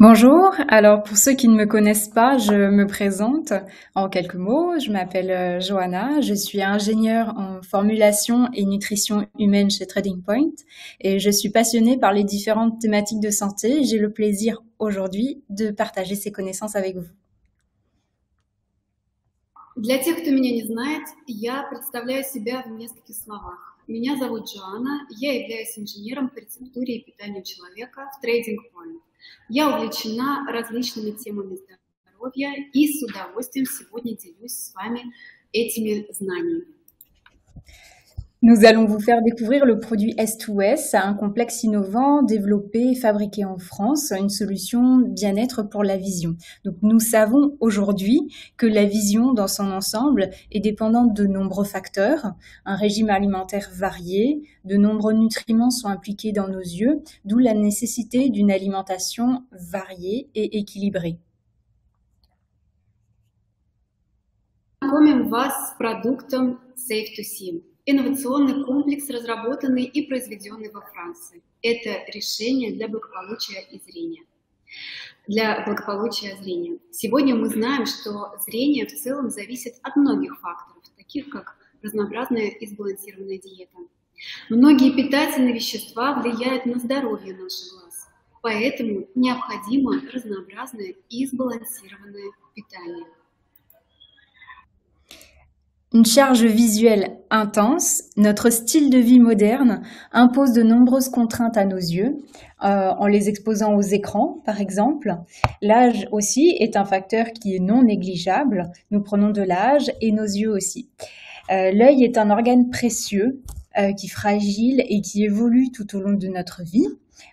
Bonjour, alors pour ceux qui ne me connaissent pas, je me présente en quelques mots. Je m'appelle Johanna, je suis ingénieure en formulation et nutrition humaine chez Trading Point et je suis passionnée par les différentes thématiques de santé. J'ai le plaisir aujourd'hui de partager ces connaissances avec vous. Для тех, кто меня не знает, я представляю себя в нескольких словах. Меня зовут Джоанна, я являюсь инженером по рецептуре и питанию человека в Trading Point. Я увлечена различными темами здоровья и с удовольствием сегодня делюсь с вами этими знаниями. Nous allons vous faire découvrir le produit S2S, un complexe innovant développé et fabriqué en France, une solution bien-être pour la vision. Donc nous savons aujourd'hui que la vision dans son ensemble est dépendante de nombreux facteurs, un régime alimentaire varié, de nombreux nutriments sont impliqués dans nos yeux, d'où la nécessité d'une alimentation variée et équilibrée. Знакомим вас с продуктом Safe2See. Инновационный комплекс, разработанный и произведенный во Франции. Это решение для благополучия и зрения. Сегодня мы знаем, что зрение в целом зависит от многих факторов, таких как разнообразная и сбалансированная диета. Многие питательные вещества влияют на здоровье наших глаз, поэтому необходимо разнообразное и сбалансированное питание. Une charge visuelle intense, notre style de vie moderne impose de nombreuses contraintes à nos yeux, en les exposant aux écrans, par exemple. L'âge aussi est un facteur qui est non négligeable. Nous prenons de l'âge et nos yeux aussi. L'œil est un organe précieux, qui est fragile et qui évolue tout au long de notre vie.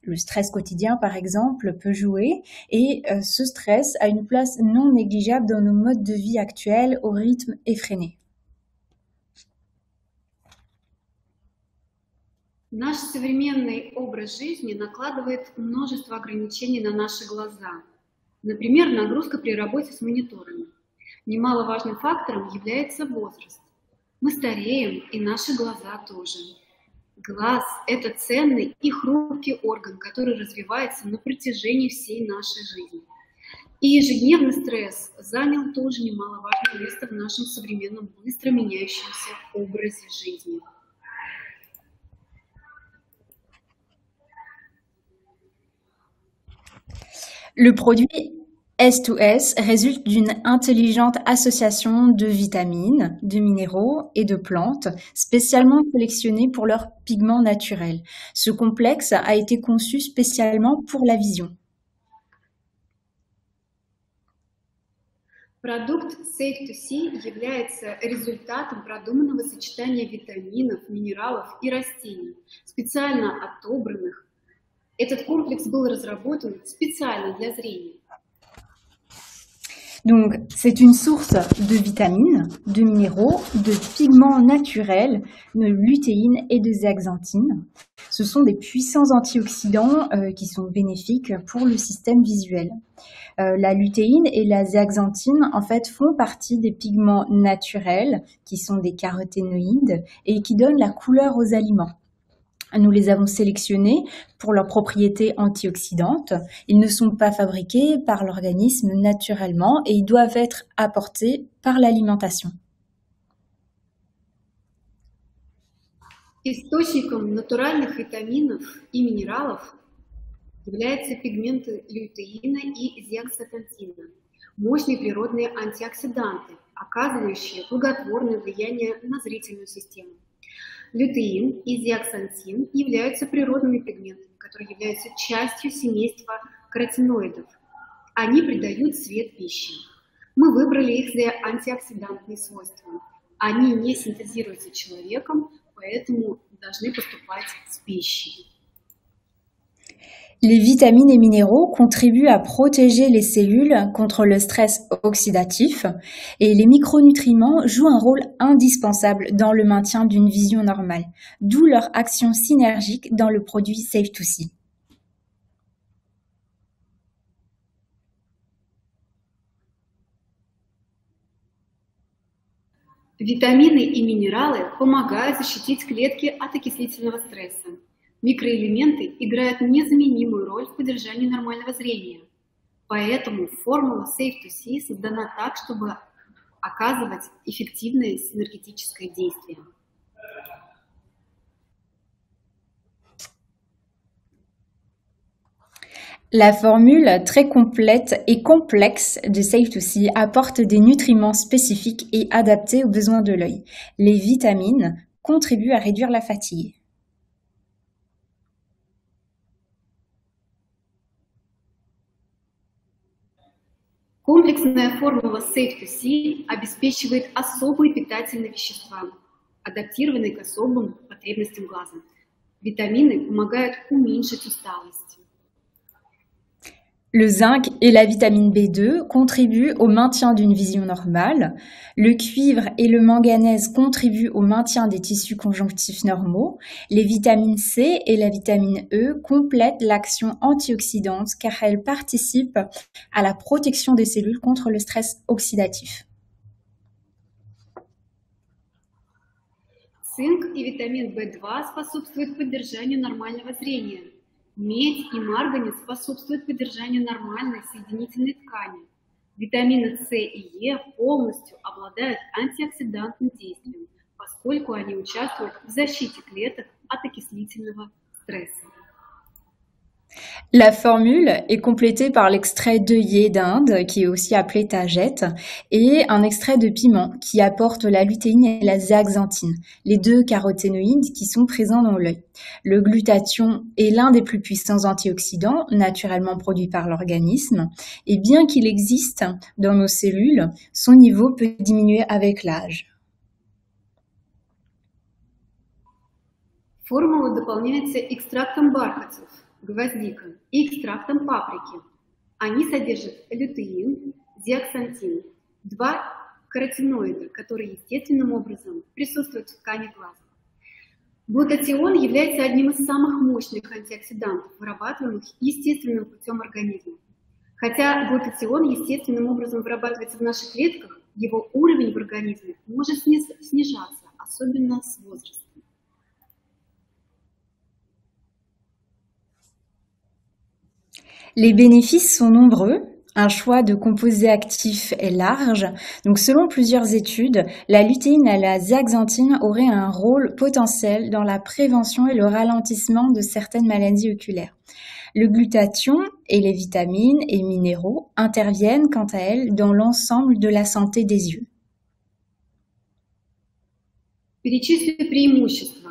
Le stress quotidien, par exemple, peut jouer et ce stress a une place non négligeable dans nos modes de vie actuels au rythme effréné. Наш современный образ жизни накладывает множество ограничений на наши глаза. Например, нагрузка при работе с мониторами. Немаловажным фактором является возраст. Мы стареем, и наши глаза тоже. Глаз – это ценный и хрупкий орган, который развивается на протяжении всей нашей жизни. И ежедневный стресс занял тоже немаловажное место в нашем современном, быстро меняющемся образе жизни. Le produit S2S résulte d'une intelligente association de vitamines, de minéraux et de plantes spécialement sélectionnés pour leurs pigments naturels. Ce complexe a été conçu spécialement pour la vision. Продукт Safe2See является результатом продуманного сочетания витаминов, минералов и растений, специально отобранных. Этот комплекс был разработан специально для зрения. Donc, c'est une source de vitamines, de minéraux, de pigments naturels, de lutéine et de zéaxanthine. Ce sont des puissants antioxydants qui sont bénéfiques pour le système visuel. La lutéine et la zéaxanthine, en fait, font partie des pigments naturels qui sont des caroténoïdes et qui donnent la couleur aux aliments. Nous les avons sélectionnés pour leurs propriétés antioxydantes. Ils ne sont pas fabriqués par l'organisme naturellement et ils doivent être apportés par l'alimentation. Источником натуральных витаминов и минералов являются пигменты лютеина и зеаксантина, мощные природные антиоксиданты, оказывающие благотворное влияние на зрительную систему. Лютеин и зеаксантин являются природными пигментами, которые являются частью семейства каротиноидов. Они придают цвет пищи. Мы выбрали их за антиоксидантные свойства. Они не синтезируются человеком, поэтому должны поступать с пищей. Les vitamines et minéraux contribuent à protéger les cellules contre le stress oxydatif et les micronutriments jouent un rôle indispensable dans le maintien d'une vision normale, d'où leur action synergique dans le produit Safe2See. Витамины и минералы помогают защитить клетки от окислительного стресса. Микроэлементы играют незаменимую роль в поддержании нормального зрения. Поэтому формула Safe2C создана так, чтобы оказывать эффективное синергетическое действие. La formule très complète et complexe de Safe2C apporte des nutriments spécifiques et adaptés aux besoins de l'œil. Les vitamines contribuent à réduire la fatigue. Комплексная формула Safe2C обеспечивает особые питательные вещества, адаптированные к особым потребностям глаза. Витамины помогают уменьшить усталость. Le zinc et la vitamine B2 contribuent au maintien d'une vision normale. Le cuivre et le manganèse contribuent au maintien des tissus conjonctifs normaux. Les vitamines C et la vitamine E complètent l'action antioxydante car elles participent à la protection des cellules contre le stress oxydatif. Цинк и витамин В2 способствуют поддержанию нормального зрения. Медь и марганец способствуют поддержанию нормальной соединительной ткани. Витамины С и Е полностью обладают антиоксидантным действием, поскольку они участвуют в защите клеток от окислительного стресса. La formule est complétée par l'extrait d'œillet d'Inde, qui est aussi appelé tagette, et un extrait de piment qui apporte la lutéine et la zéaxanthine, les deux caroténoïdes qui sont présents dans l'œil. Le glutathion est l'un des plus puissants antioxydants naturellement produits par l'organisme, et bien qu'il existe dans nos cellules, son niveau peut diminuer avec l'âge. Формула дополняется экстрактом бархатцев, гвоздика и экстрактом паприки. Они содержат лютеин, зеаксантин, два каротиноида, которые естественным образом присутствуют в ткани глаза. Глутатион является одним из самых мощных антиоксидантов, вырабатываемых естественным путем организма. Хотя глутатион естественным образом вырабатывается в наших клетках, его уровень в организме может снижаться, особенно с возрастом. Les bénéfices sont nombreux. Un choix de composés actifs est large. Donc, selon plusieurs études, la lutéine et la zéaxanthine auraient un rôle potentiel dans la prévention et le ralentissement de certaines maladies oculaires. Le glutathion et les vitamines et minéraux interviennent, quant à elles, dans l'ensemble de la santé des yeux. Перечислю преимущества.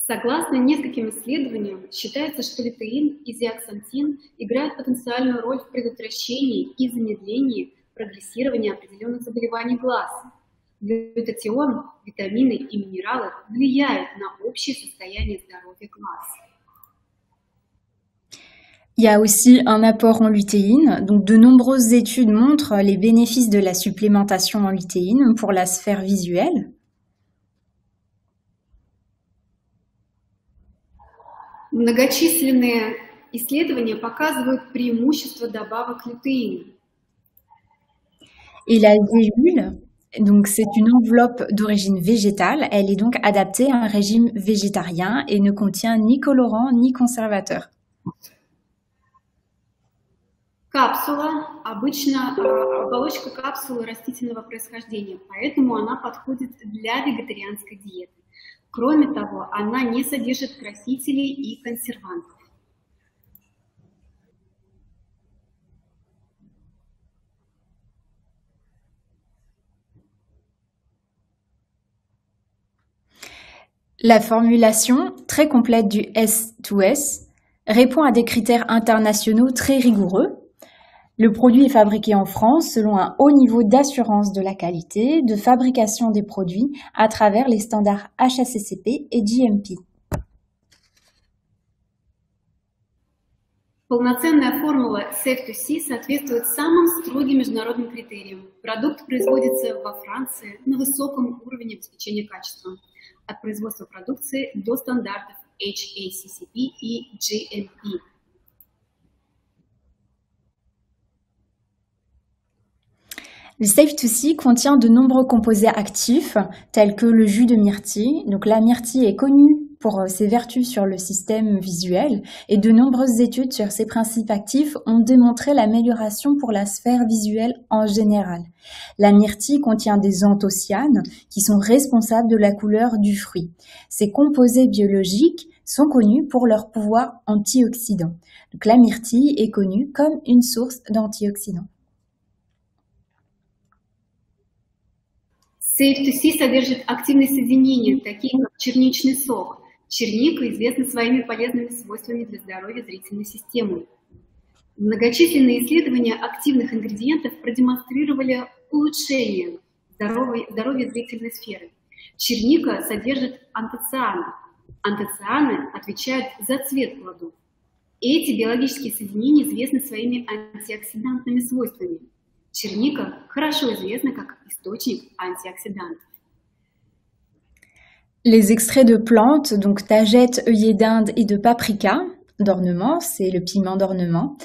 Согласно нескольким исследованиям, считается, что лютеин и зеаксантин играют потенциальную роль в предотвращении и замедлении прогрессирования определенных заболеваний глаз. Глютатион, витамины и минералы влияют на общее состояние здоровья глаз. Il y a aussi un apport en lutéine. Donc, de nombreuses études montrent les bénéfices de la supplémentation en lutéine pour la sphère visuelle. Многочисленные исследования показывают преимущества добавок лютеина. Et la zéjule, donc c'est une enveloppe d'origine végétale. Elle est donc adaptée à un régime végétarien et ne contient ni colorant ni conservateur. Капсула, обычно оболочка капсулы растительного происхождения, поэтому она подходит для вегетарианской диеты. Кроме того, она не содержит красителей и консервантов. La formulation très complète du S2S répond à des critères internationaux très rigoureux. Le produit est fabriqué en France selon un haut niveau d'assurance de la qualité, de fabrication des produits à travers les standards HACCP et GMP. Полноценная формула Safe2C соответствует самым строгим международным критериям. Продукт производится во Франции на высоком уровне обеспечения качества, от производства продукции до стандартов HACCP и GMP. Le Safe2C contient de nombreux composés actifs tels que le jus de myrtille. Donc la myrtille est connue pour ses vertus sur le système visuel et de nombreuses études sur ses principes actifs ont démontré l'amélioration pour la sphère visuelle en général. La myrtille contient des anthocyanes qui sont responsables de la couleur du fruit. Ces composés biologiques sont connus pour leur pouvoir antioxydant. Donc la myrtille est connue comme une source d'antioxydants. Сейф-2-Си содержит активные соединения, такие как черничный сок. Черника известна своими полезными свойствами для здоровья зрительной системы. Многочисленные исследования активных ингредиентов продемонстрировали улучшение здоровья зрительной сферы. Черника содержит антоцианы. Антоцианы отвечают за цвет плодов. Эти биологические соединения известны своими антиоксидантными свойствами. Черника хорошо известна как источник антиоксидантов. Les extraits de plantes, donc tagette, œillet d'Inde et de paprika, d'ornement, c'est le piment d'ornement,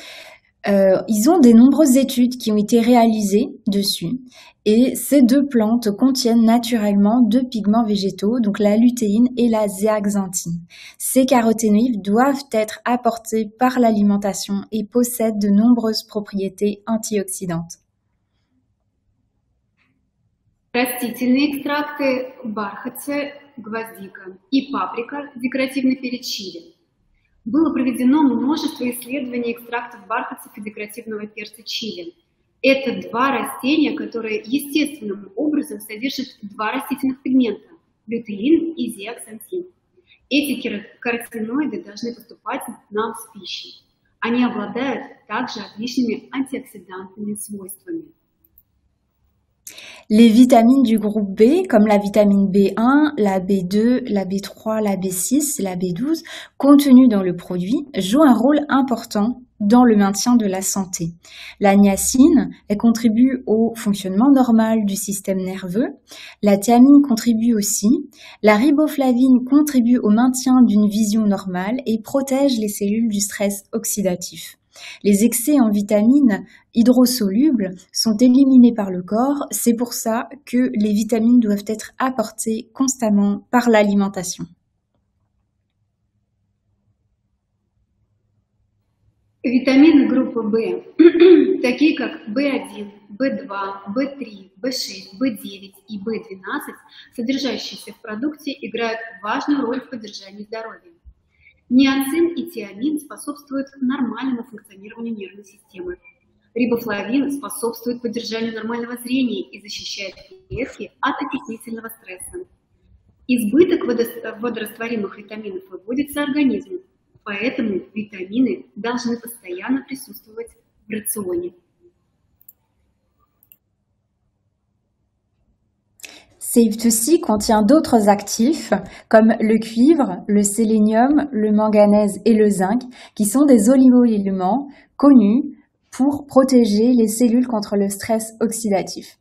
ils ont des nombreuses études qui ont été réalisées dessus. Et ces deux plantes contiennent naturellement deux pigments végétaux, donc la lutéine et la zéaxanthine. Ces caroténoïdes doivent être apportés par l'alimentation et possèdent de nombreuses propriétés antioxydantes. Растительные экстракты бархатца, гвоздика и паприка, декоративный перец чили. Было проведено множество исследований экстрактов бархатцев и декоративного перца чили. Это два растения, которые естественным образом содержат два растительных пигмента – лютеин и зеаксантин. Эти каротиноиды должны поступать нам с пищей. Они обладают также отличными антиоксидантными свойствами. Les vitamines du groupe B, comme la vitamine B1, la B2, la B3, la B6, la B12, contenues dans le produit, jouent un rôle important dans le maintien de la santé. La niacine, elle contribue au fonctionnement normal du système nerveux. La thiamine contribue aussi. La riboflavine contribue au maintien d'une vision normale et protège les cellules du stress oxydatif. Les excès en vitamines hydrosolubles sont éliminés par le corps, c'est pour ça que les vitamines doivent être apportées constamment par l'alimentation. Витамины группы В, такие как В1, В2, В3, В6, В9 и В12, содержащиеся в продукте, играют важную роль в поддержании здоровья. Ниацин и тиамин способствуют нормальному функционированию нервной системы. Рибофлавин способствует поддержанию нормального зрения и защищает клетки от окислительного стресса. Избыток водорастворимых витаминов выводится организмом, поэтому витамины должны постоянно присутствовать в рационе. Сейф-2-Si contient d'autres actifs comme le cuivre, le sélénium, le manganèse et le zinc qui sont des oligo-éléments connus pour protéger les cellules contre le stress oxydatif.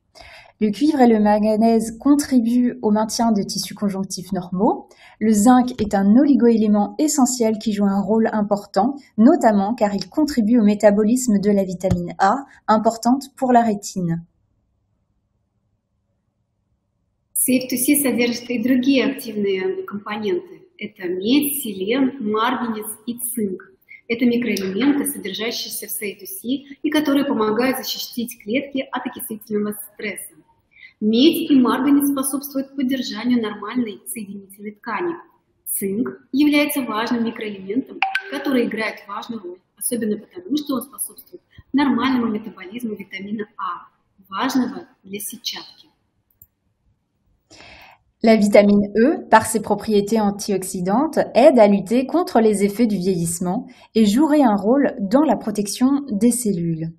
Le cuivre et le manganèse contribuent au maintien de tissus conjonctifs normaux. Le zinc est un oligo-élément essentiel qui joue un rôle important, notamment car il contribue au métabolisme de la vitamine A, importante pour la rétine. Сейф-2-Си содержит и другие активные компоненты. Это медь, селен, марганец и цинк. Это микроэлементы, содержащиеся в Сейф-2-Си и которые помогают защитить клетки от окислительного стресса. Медь и марганец способствуют поддержанию нормальной соединительной ткани. Цинк является важным микроэлементом, который играет важную роль, особенно потому, что он способствует нормальному метаболизму витамина А, важного для сетчатки. La vitamine E, par ses propriétés antioxydantes, aide à lutter contre les effets du vieillissement et jouerait un rôle dans la protection des cellules.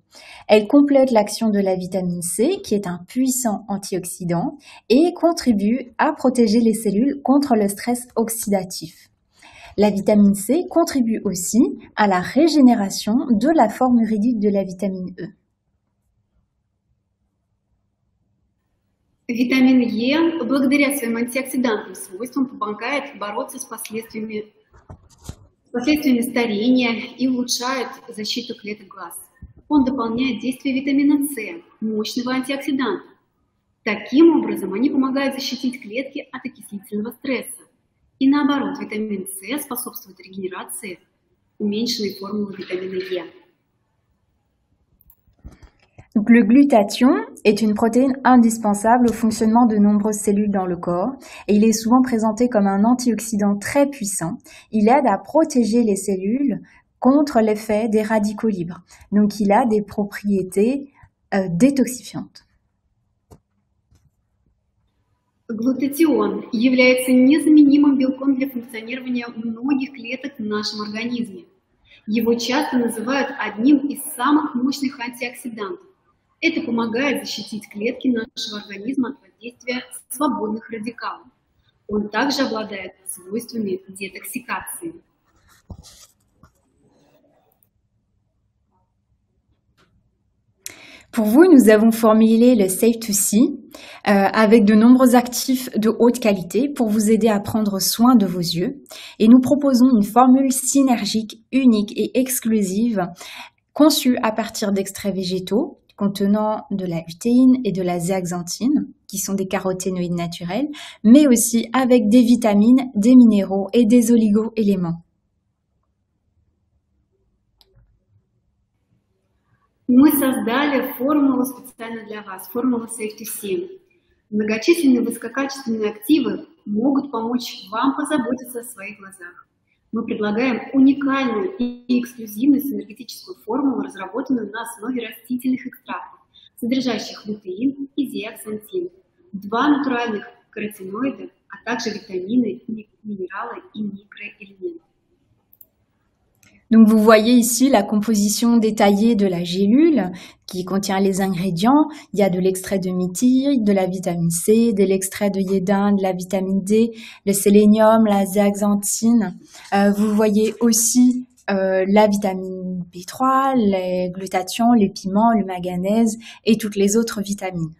Elle complète l'action de la vitamine C, qui est un puissant antioxydant, et contribue à protéger les cellules contre le stress oxydatif. La vitamine C contribue aussi à la régénération de la forme uridique de la vitamine E. Витамин Е, благодаря своим антиоксидантным свойствам, помогает бороться с последствиями старения и улучшает защиту клеток глаз. Он дополняет действие витамина С, мощного антиоксиданта. Таким образом, они помогают защитить клетки от окислительного стресса. И наоборот, витамин С способствует регенерации уменьшенной формулы витамина Е. Donc, le glutathion est une protéine indispensable au fonctionnement de nombreuses cellules dans le corps et il est souvent présenté comme un antioxydant très puissant. Il aide à protéger les cellules contre l'effet des radicaux libres. Donc, il a des propriétés détoxifiantes. Глутатион является незаменимым белком для функционирования многих клеток в нашем организме. Его часто называют одним из самых мощных антиоксидантов. Это помогает защитить клетки нашего организма от воздействия свободных радикалов. Он также обладает свойствами детоксикации. Pour vous, nous avons formulé le Safe2C avec de nombreux actifs de haute qualité pour vous aider à prendre soin de vos yeux. Et nous proposons une formule synergique, unique et exclusive conçue à partir d'extraits végétaux contenant de la lutéine et de la zéaxanthine, qui sont des caroténoïdes naturels, mais aussi avec des vitamines, des minéraux et des oligo-éléments. Мы создали формулу специально для вас, формулу Safe2C. Многочисленные высококачественные активы могут помочь вам позаботиться о своих глазах. Мы предлагаем уникальную и эксклюзивную синергетическую формулу, разработанную на основе растительных экстрактов, содержащих лютеин и зеаксантин, два натуральных каротиноида, а также витамины, минералы и микроэлементы. Donc vous voyez ici la composition détaillée de la gélule qui contient les ingrédients. Il y a de l'extrait de myrtille, de la vitamine C, de l'extrait de iodine, de la vitamine D, le sélénium, la zéaxanthine. Vous voyez aussi la vitamine B3, les glutathions, les piments, le manganèse et toutes les autres vitamines.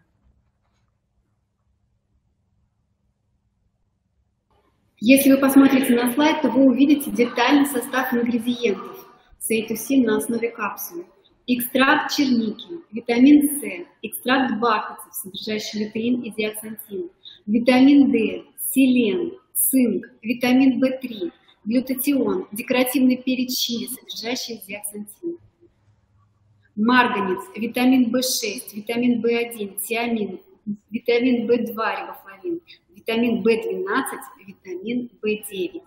Если вы посмотрите на слайд, то вы увидите детальный состав ингредиентов Safe2C на основе капсулы. Экстракт черники, витамин С, экстракт бархатцев, содержащий лютеин и зеаксантин, витамин D, селен, цинк, витамин В3, глютатион, декоративный перец чили, содержащий зеаксантин, марганец, витамин В6, витамин В1, тиамин, витамин В2, рибофлавин, витамин B12, витамин B9.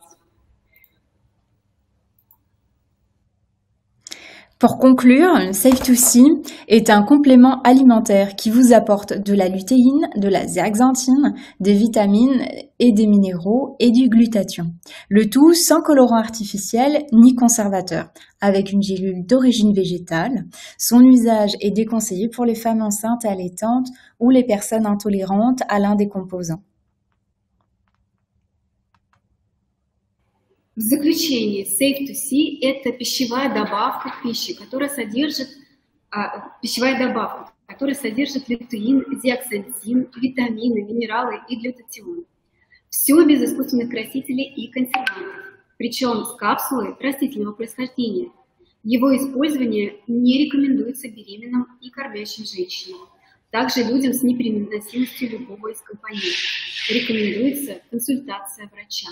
Pour conclure, Safe2C est un complément alimentaire qui vous apporte de la lutéine, de la zéaxanthine, des vitamines et des minéraux et du glutathion. Le tout sans colorant artificiel ni conservateur, avec une gélule d'origine végétale. Son usage est déconseillé pour les femmes enceintes et allaitantes ou les personnes intolérantes à l'un des composants. В заключение, Safe2C – это пищевая добавка к пище, которая содержит лютеин, зеаксантин, витамины, минералы и глютатион. Все без искусственных красителей и консервантов, причем с капсулой растительного происхождения. Его использование не рекомендуется беременным и кормящим женщинам, также людям с непереносимостью любого из компонентов. Répondre consultation врача.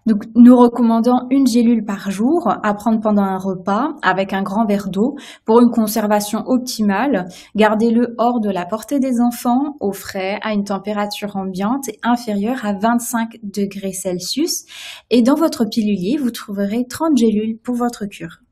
Donc, nous recommandons une gélule par jour à prendre pendant un repas avec un grand verre d'eau pour une conservation optimale. Gardez-le hors de la portée des enfants, au frais, à une température ambiante inférieure à 25 degrés Celsius. Et dans votre pilulier, vous trouverez 30 gélules pour votre cure.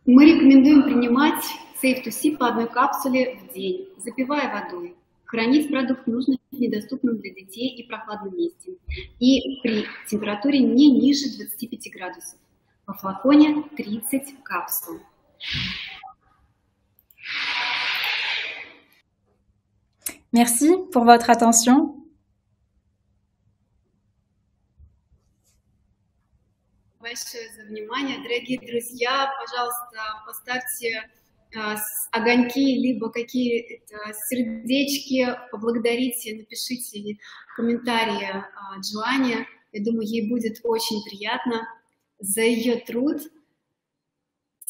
Мы рекомендуем принимать Safe2C по одной капсуле в день, запивая водой. Хранить продукт нужно в недоступном для детей и прохладном месте и при температуре не ниже 25 градусов. Во флаконе 30 капсул. Merci pour votre attention. Большое за внимание. Дорогие друзья, пожалуйста, поставьте огоньки, либо какие-то сердечки, поблагодарите, напишите комментарии Джоанне. Я думаю, ей будет очень приятно за ее труд.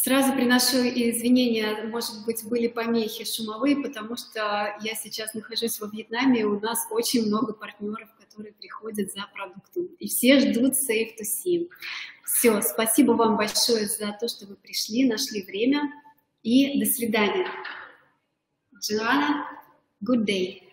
Сразу приношу извинения, может быть, были помехи шумовые, потому что я сейчас нахожусь во Вьетнаме, и у нас очень много партнеров, которые приходят за продуктом, и все ждут Safe to See. Все, спасибо вам большое за то, что вы пришли, нашли время, и до свидания. Joanna, good day.